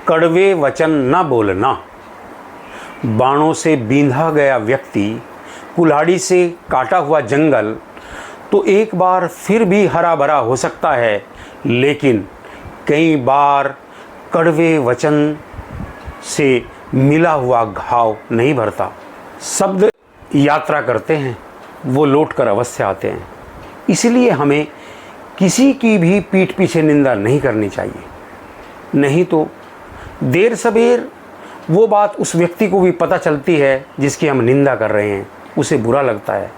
कड़वे वचन न बोलना। बाणों से बींधा गया व्यक्ति, कुल्हाड़ी से काटा हुआ जंगल तो एक बार फिर भी हरा भरा हो सकता है, लेकिन कई बार कड़वे वचन से मिला हुआ घाव नहीं भरता। शब्द यात्रा करते हैं, वो लौट कर अवश्य आते हैं। इसलिए हमें किसी की भी पीठ पीछे निंदा नहीं करनी चाहिए, नहीं तो देर सबेर वो बात उस व्यक्ति को भी पता चलती है जिसकी हम निंदा कर रहे हैं। उसे बुरा लगता है,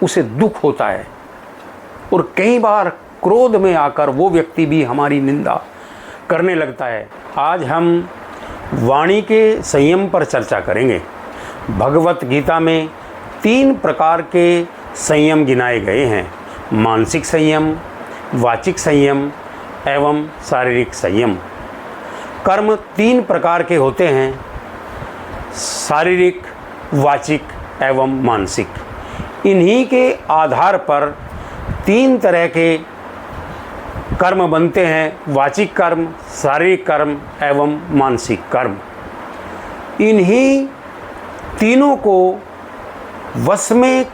उसे दुख होता है और कई बार क्रोध में आकर वो व्यक्ति भी हमारी निंदा करने लगता है। आज हम वाणी के संयम पर चर्चा करेंगे। भगवत गीता में 3 प्रकार के संयम गिनाए गए हैं: मानसिक संयम, वाचिक संयम एवं शारीरिक संयम। कर्म 3 प्रकार के होते हैं: शारीरिक, वाचिक एवं मानसिक। इन्हीं के आधार पर 3 तरह के कर्म बनते हैं: वाचिक कर्म, शारीरिक कर्म एवं मानसिक कर्म। इन्हीं तीनों को वश में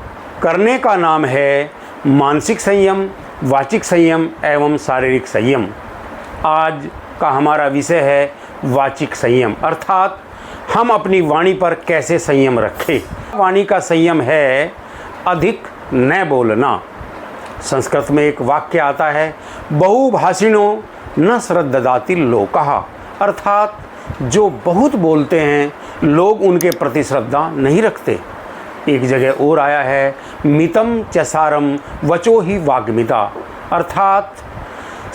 करने का नाम है मानसिक संयम, वाचिक संयम एवं शारीरिक संयम। आज का हमारा विषय है वाचिक संयम, अर्थात हम अपनी वाणी पर कैसे संयम रखें। वाणी का संयम है अधिक न बोलना। संस्कृत में एक वाक्य आता है, बहुभाषिणो न श्रद्धाति लोकः, अर्थात जो बहुत बोलते हैं लोग उनके प्रति श्रद्धा नहीं रखते। एक जगह और आया है, मितम चसारम वचो ही वाग्मिता, अर्थात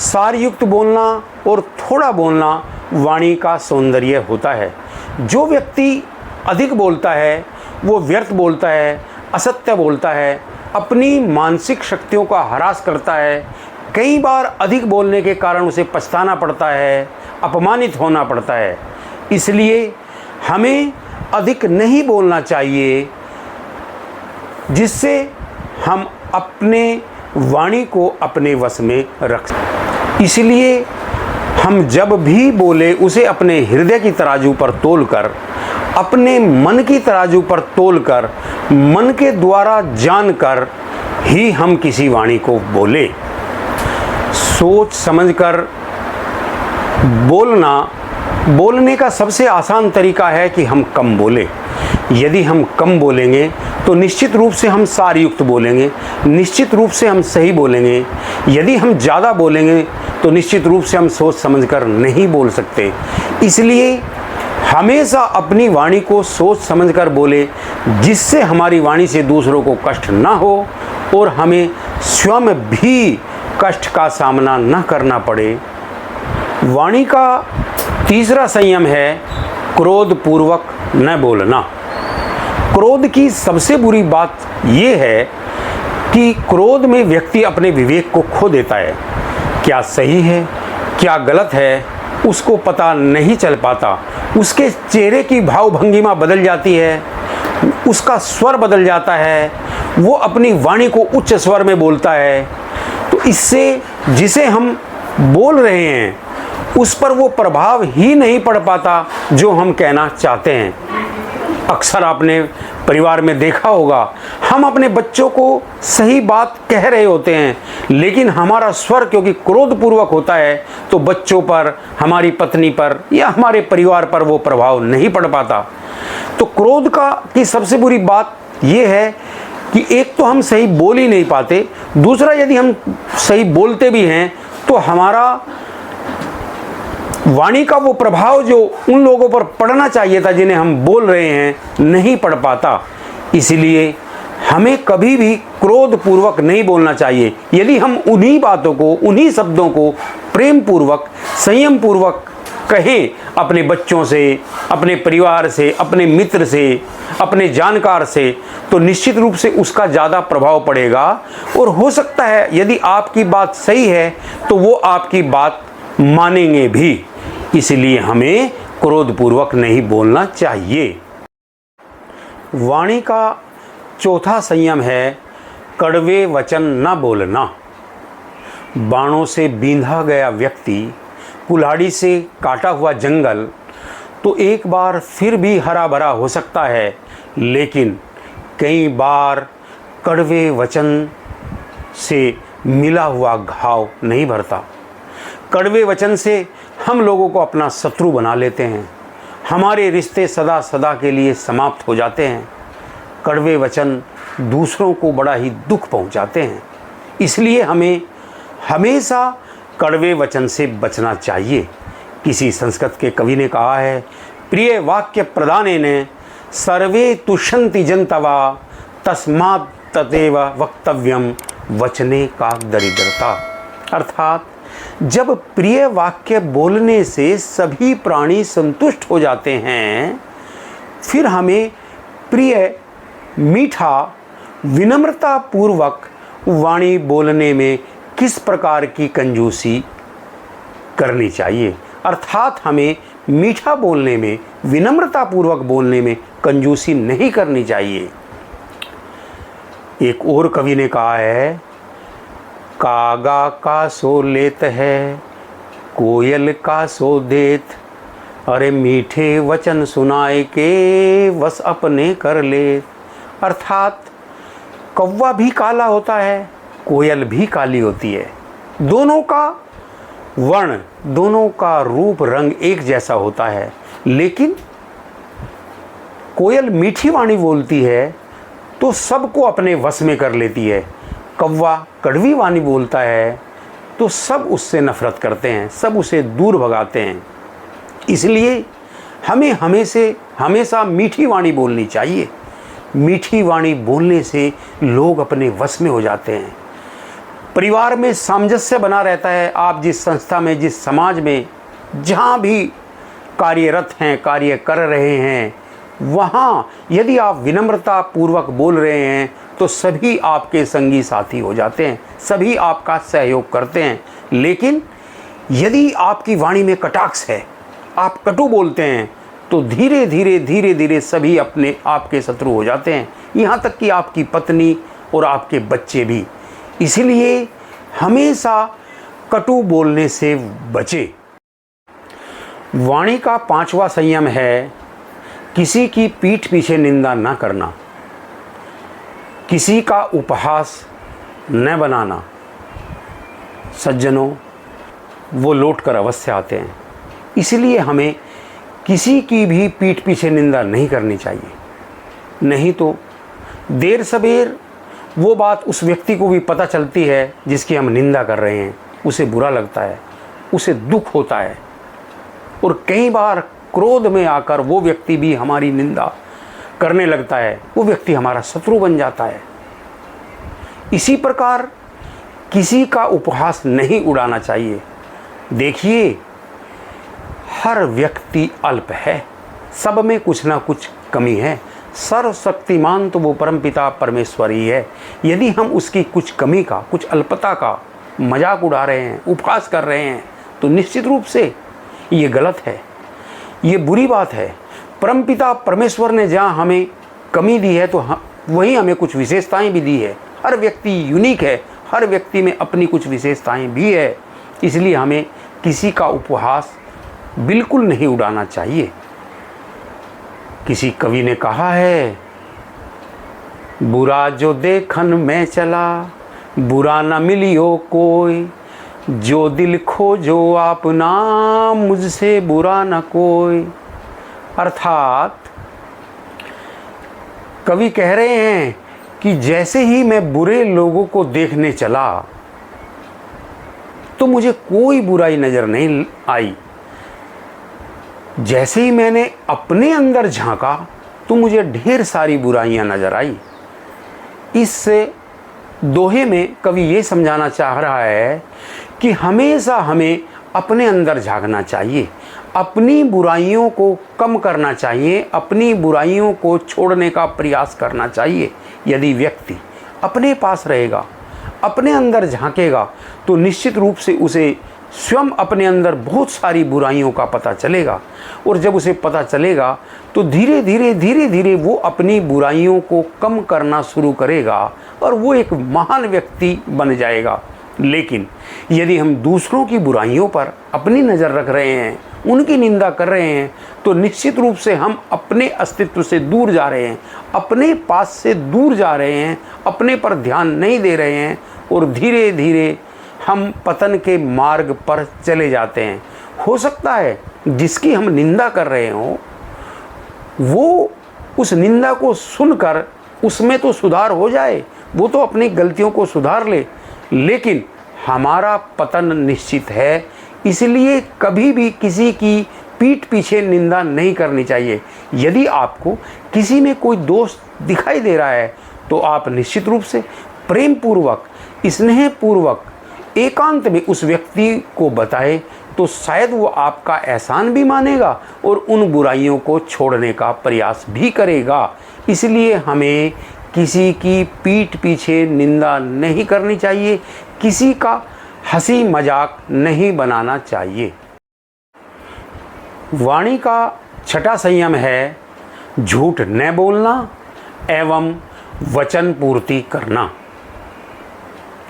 सारयुक्त बोलना और थोड़ा बोलना वाणी का सौंदर्य होता है। जो व्यक्ति अधिक बोलता है वो व्यर्थ बोलता है, असत्य बोलता है, अपनी मानसिक शक्तियों का ह्रास करता है। कई बार अधिक बोलने के कारण उसे पछताना पड़ता है, अपमानित होना पड़ता है। इसलिए हमें अधिक नहीं बोलना चाहिए, जिससे हम अपने वाणी को अपने वश में रख सकें। इसलिए हम जब भी बोले उसे अपने हृदय की तराजू पर तोलकर, अपने मन की तराजू पर तोलकर, मन के द्वारा जानकर ही हम किसी वाणी को बोले। सोच समझकर बोलने का सबसे आसान तरीका है कि हम कम बोलें। यदि हम कम बोलेंगे तो निश्चित रूप से हम सारयुक्त बोलेंगे, निश्चित रूप से हम सही बोलेंगे। यदि हम ज़्यादा बोलेंगे तो निश्चित रूप से हम सोच समझकर नहीं बोल सकते। इसलिए हमेशा अपनी वाणी को सोच समझकर बोले, जिससे हमारी वाणी से दूसरों को कष्ट ना हो और हमें स्वयं भी कष्ट का सामना न करना पड़े। वाणी का तीसरा संयम है क्रोधपूर्वक न बोलना। क्रोध की सबसे बुरी बात यह है कि क्रोध में व्यक्ति अपने विवेक को खो देता है। क्या सही है, क्या गलत है, उसको पता नहीं चल पाता। उसके चेहरे की भाव भंगिमा बदल जाती है, उसका स्वर बदल जाता है, वो अपनी वाणी को उच्च स्वर में बोलता है। तो इससे जिसे हम बोल रहे हैं उस पर वो प्रभाव ही नहीं पड़ पाता जो हम कहना चाहते हैं। अक्सर आपने परिवार में देखा होगा, हम अपने बच्चों को सही बात कह रहे होते हैं, लेकिन हमारा स्वर क्योंकि क्रोधपूर्वक होता है तो बच्चों पर, हमारी पत्नी पर या हमारे परिवार पर वो प्रभाव नहीं पड़ पाता। तो क्रोध की सबसे बुरी बात ये है कि एक तो हम सही बोल ही नहीं पाते, दूसरा यदि हम सही बोलते भी हैं तो हमारा वाणी का वो प्रभाव जो उन लोगों पर पड़ना चाहिए था जिन्हें हम बोल रहे हैं नहीं पड़ पाता। इसलिए हमें कभी भी क्रोधपूर्वक नहीं बोलना चाहिए। यदि हम उन्हीं बातों को, उन्हीं शब्दों को प्रेम पूर्वक, संयम पूर्वक कहें अपने बच्चों से, अपने परिवार से, अपने मित्र से, अपने जानकार से, तो निश्चित रूप से उसका ज़्यादा प्रभाव पड़ेगा। और हो सकता है यदि आपकी बात सही है तो वो आपकी बात मानेंगे भी। इसलिए हमें क्रोधपूर्वक नहीं बोलना चाहिए। वाणी का चौथा संयम है कड़वे वचन न बोलना। बाणों से बींधा गया व्यक्ति, कुल्हाड़ी से काटा हुआ जंगल तो एक बार फिर भी हरा भरा हो सकता है, लेकिन कई बार कड़वे वचन से मिला हुआ घाव नहीं भरता। कड़वे वचन से हम लोगों को अपना शत्रु बना लेते हैं, हमारे रिश्ते सदा सदा के लिए समाप्त हो जाते हैं। कड़वे वचन दूसरों को बड़ा ही दुख पहुंचाते हैं, इसलिए हमें हमेशा कड़वे वचन से बचना चाहिए। किसी संस्कृत के कवि ने कहा है, प्रिय वाक्य प्रदानेन सर्वे तुष्यन्ति जन्तवा तस्मात् तदेव वक्तव्यम वचने का दरिद्रता। अर्थात जब प्रिय वाक्य बोलने से सभी प्राणी संतुष्ट हो जाते हैं, फिर हमें प्रिय मीठा विनम्रता पूर्वक वाणी बोलने में किस प्रकार की कंजूसी करनी चाहिए। अर्थात हमें मीठा बोलने में, विनम्रता पूर्वक बोलने में कंजूसी नहीं करनी चाहिए। एक और कवि ने कहा है, कागा का सो लेत है, कोयल का सो देत, अरे मीठे वचन सुनाए के वस अपने कर ले। अर्थात कौवा भी काला होता है, कोयल भी काली होती है, दोनों का वर्ण, दोनों का रूप रंग एक जैसा होता है, लेकिन कोयल मीठी वाणी बोलती है तो सबको अपने वश में कर लेती है। कौवा कड़वी वाणी बोलता है तो सब उससे नफरत करते हैं, सब उसे दूर भगाते हैं। इसलिए हमें हमेशा मीठी वाणी बोलनी चाहिए। मीठी वाणी बोलने से लोग अपने वश में हो जाते हैं, परिवार में सामंजस्य बना रहता है। आप जिस संस्था में, जिस समाज में, जहाँ भी कार्यरत हैं, कार्य कर रहे हैं, वहाँ यदि आप विनम्रता पूर्वक बोल रहे हैं तो सभी आपके संगी साथी हो जाते हैं, सभी आपका सहयोग करते हैं। लेकिन यदि आपकी वाणी में कटाक्ष है, आप कटु बोलते हैं, तो धीरे धीरे सभी अपने आपके शत्रु हो जाते हैं, यहाँ तक कि आपकी पत्नी और आपके बच्चे भी। इसलिए हमेशा कटु बोलने से बचे। वाणी का 5वां संयम है, किसी की पीठ पीछे निंदा न करना, किसी का उपहास न बनाना। सज्जनों, वो लौट कर अवश्य आते हैं, इसलिए हमें किसी की भी पीठ पीछे निंदा नहीं करनी चाहिए। नहीं तो देर सबेर वो बात उस व्यक्ति को भी पता चलती है जिसकी हम निंदा कर रहे हैं, उसे बुरा लगता है, उसे दुख होता है, और कई बार क्रोध में आकर वो व्यक्ति भी हमारी निंदा करने लगता है, वो व्यक्ति हमारा शत्रु बन जाता है। इसी प्रकार किसी का उपहास नहीं उड़ाना चाहिए। देखिए, हर व्यक्ति अल्प है, सब में कुछ ना कुछ कमी है। सर्वशक्तिमान तो वो परमपिता परमेश्वर ही है। यदि हम उसकी कुछ कमी का, कुछ अल्पता का मजाक उड़ा रहे हैं, उपहास कर रहे हैं, तो निश्चित रूप से ये गलत है, ये बुरी बात है। परमपिता परमेश्वर ने जहाँ हमें कमी दी है, तो वहीं हमें कुछ विशेषताएं भी दी है। हर व्यक्ति यूनिक है, हर व्यक्ति में अपनी कुछ विशेषताएं भी है। इसलिए हमें किसी का उपहास बिल्कुल नहीं उड़ाना चाहिए। किसी कवि ने कहा है, बुरा जो देखन में चला, बुरा न मिलियो कोई, जो दिल खोजो आपना, मुझसे बुरा न कोई। अर्थात कवि कह रहे हैं कि जैसे ही मैं बुरे लोगों को देखने चला तो मुझे कोई बुराई नज़र नहीं आई, जैसे ही मैंने अपने अंदर झांका तो मुझे ढेर सारी बुराइयां नज़र आई। इस दोहे में कवि ये समझाना चाह रहा है कि हमेशा हमें अपने अंदर झांकना चाहिए, अपनी बुराइयों को कम करना चाहिए, अपनी बुराइयों को छोड़ने का प्रयास करना चाहिए। यदि व्यक्ति अपने पास रहेगा, अपने अंदर झांकेगा, तो निश्चित रूप से उसे स्वयं अपने अंदर बहुत सारी बुराइयों का पता चलेगा, और जब उसे पता चलेगा तो धीरे धीरे वो अपनी बुराइयों को कम करना शुरू करेगा और वो एक महान व्यक्ति बन जाएगा। लेकिन यदि हम दूसरों की बुराइयों पर अपनी नज़र रख रहे हैं, उनकी निंदा कर रहे हैं, तो निश्चित रूप से हम अपने अस्तित्व से दूर जा रहे हैं, अपने पास से दूर जा रहे हैं, अपने पर ध्यान नहीं दे रहे हैं और धीरे धीरे हम पतन के मार्ग पर चले जाते हैं। हो सकता है जिसकी हम निंदा कर रहे हों वो उस निंदा को सुनकर उसमें तो सुधार हो जाए, वो तो अपनी गलतियों को सुधार ले, लेकिन हमारा पतन निश्चित है। इसलिए कभी भी किसी की पीठ पीछे निंदा नहीं करनी चाहिए। यदि आपको किसी में कोई दोष दिखाई दे रहा है तो आप निश्चित रूप से प्रेम पूर्वक, स्नेहपूर्वक, एकांत में उस व्यक्ति को बताएं, तो शायद वो आपका एहसान भी मानेगा और उन बुराइयों को छोड़ने का प्रयास भी करेगा। इसलिए हमें किसी की पीठ पीछे निंदा नहीं करनी चाहिए, किसी का हंसी मजाक नहीं बनाना चाहिए। वाणी का छठा संयम है झूठ न बोलना एवं वचन पूर्ति करना।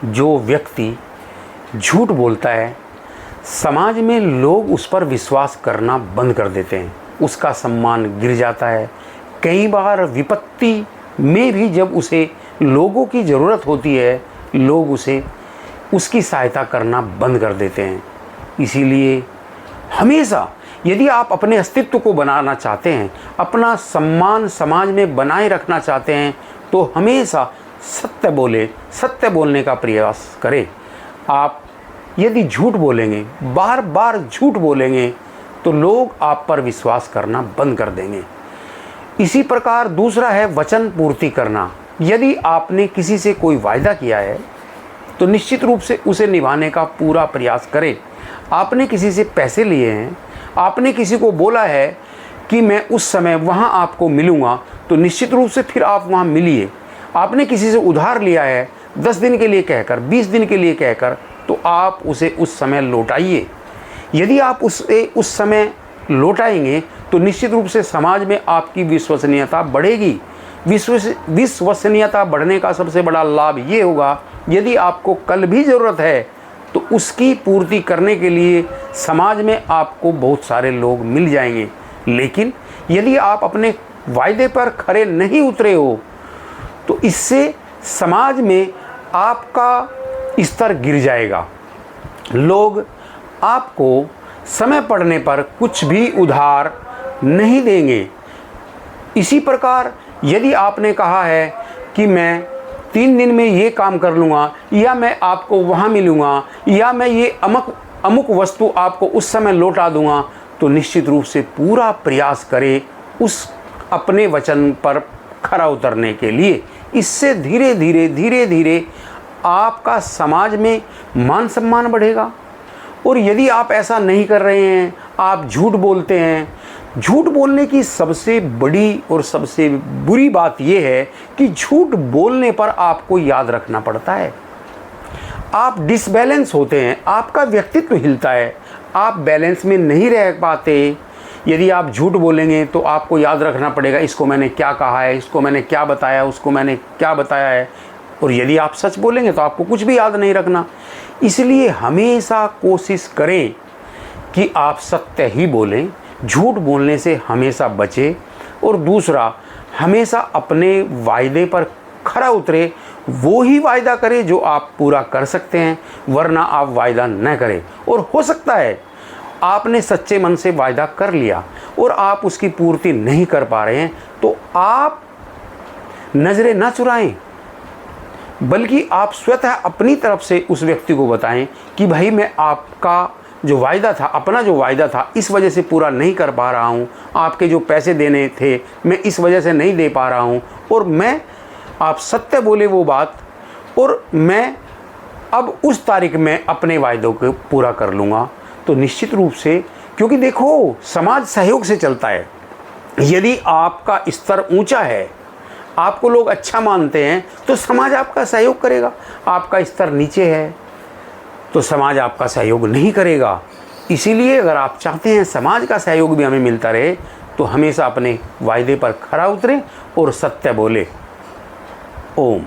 जो व्यक्ति झूठ बोलता है, समाज में लोग उस पर विश्वास करना बंद कर देते हैं, उसका सम्मान गिर जाता है। कई बार विपत्ति में भी जब उसे लोगों की ज़रूरत होती है, लोग उसे उसकी सहायता करना बंद कर देते हैं। इसीलिए हमेशा यदि आप अपने अस्तित्व को बनाना चाहते हैं, अपना सम्मान समाज में बनाए रखना चाहते हैं, तो हमेशा सत्य बोले, सत्य बोलने का प्रयास करें। आप यदि झूठ बोलेंगे, बार बार झूठ बोलेंगे, तो लोग आप पर विश्वास करना बंद कर देंगे। इसी प्रकार दूसरा है वचन पूर्ति करना। यदि आपने किसी से कोई वायदा किया है तो निश्चित रूप से उसे निभाने का पूरा प्रयास करें। आपने किसी से पैसे लिए हैं, आपने किसी को बोला है कि मैं उस समय वहाँ आपको मिलूँगा, तो निश्चित रूप से फिर आप वहाँ मिलिए। आपने किसी से उधार लिया है 10 दिन के लिए कहकर, 20 दिन के लिए कहकर, तो आप उसे उस समय लौटाइए। यदि आप उसे उस समय लौटाएंगे तो निश्चित रूप से समाज में आपकी विश्वसनीयता बढ़ेगी। विश्वसनीयता बढ़ने का सबसे बड़ा लाभ ये होगा, यदि आपको कल भी ज़रूरत है तो उसकी पूर्ति करने के लिए समाज में आपको बहुत सारे लोग मिल जाएंगे। लेकिन यदि आप अपने वायदे पर खरे नहीं उतरे हो तो इससे समाज में आपका स्तर गिर जाएगा। लोग आपको समय पड़ने पर कुछ भी उधार नहीं देंगे। इसी प्रकार यदि आपने कहा है कि मैं 3 दिन में ये काम कर लूँगा, या मैं आपको वहाँ मिलूँगा, या मैं ये अमुक वस्तु आपको उस समय लौटा दूँगा, तो निश्चित रूप से पूरा प्रयास करें उस अपने वचन पर खरा उतरने के लिए। इससे धीरे धीरे आपका समाज में मान सम्मान बढ़ेगा। और यदि आप ऐसा नहीं कर रहे हैं, आप झूठ बोलते हैं, झूठ बोलने की सबसे बड़ी और सबसे बुरी बात यह है कि झूठ बोलने पर आपको याद रखना पड़ता है। आप डिसबैलेंस होते हैं, आपका व्यक्तित्व हिलता है, आप बैलेंस में नहीं रह पाते। यदि आप झूठ बोलेंगे तो आपको याद रखना पड़ेगा, इसको मैंने क्या कहा है, इसको मैंने क्या बताया, उसको मैंने क्या बताया है। और यदि आप सच बोलेंगे तो आपको कुछ भी याद नहीं रखना। इसलिए हमेशा कोशिश करें कि आप सत्य ही बोलें, झूठ बोलने से हमेशा बचें। और दूसरा, हमेशा अपने वायदे पर खरा उतरे, वो ही वायदा करें जो आप पूरा कर सकते हैं, वरना आप वायदा न करें। और हो सकता है आपने सच्चे मन से वायदा कर लिया और आप उसकी पूर्ति नहीं कर पा रहे हैं, तो आप नज़रें न चुराएं, बल्कि आप स्वतः अपनी तरफ से उस व्यक्ति को बताएं कि भाई मैं आपका जो वायदा था, अपना जो वायदा था, इस वजह से पूरा नहीं कर पा रहा हूँ, आपके जो पैसे देने थे मैं इस वजह से नहीं दे पा रहा हूँ, और मैं आप सत्य बोले वो बात, और मैं अब उस तारीख में अपने वायदों को पूरा कर लूँगा। तो निश्चित रूप से, क्योंकि देखो समाज सहयोग से चलता है। यदि आपका स्तर ऊंचा है, आपको लोग अच्छा मानते हैं, तो समाज आपका सहयोग करेगा। आपका स्तर नीचे है तो समाज आपका सहयोग नहीं करेगा। इसीलिए अगर आप चाहते हैं समाज का सहयोग भी हमें मिलता रहे, तो हमेशा अपने वायदे पर खरा उतरें और सत्य बोले। ओम।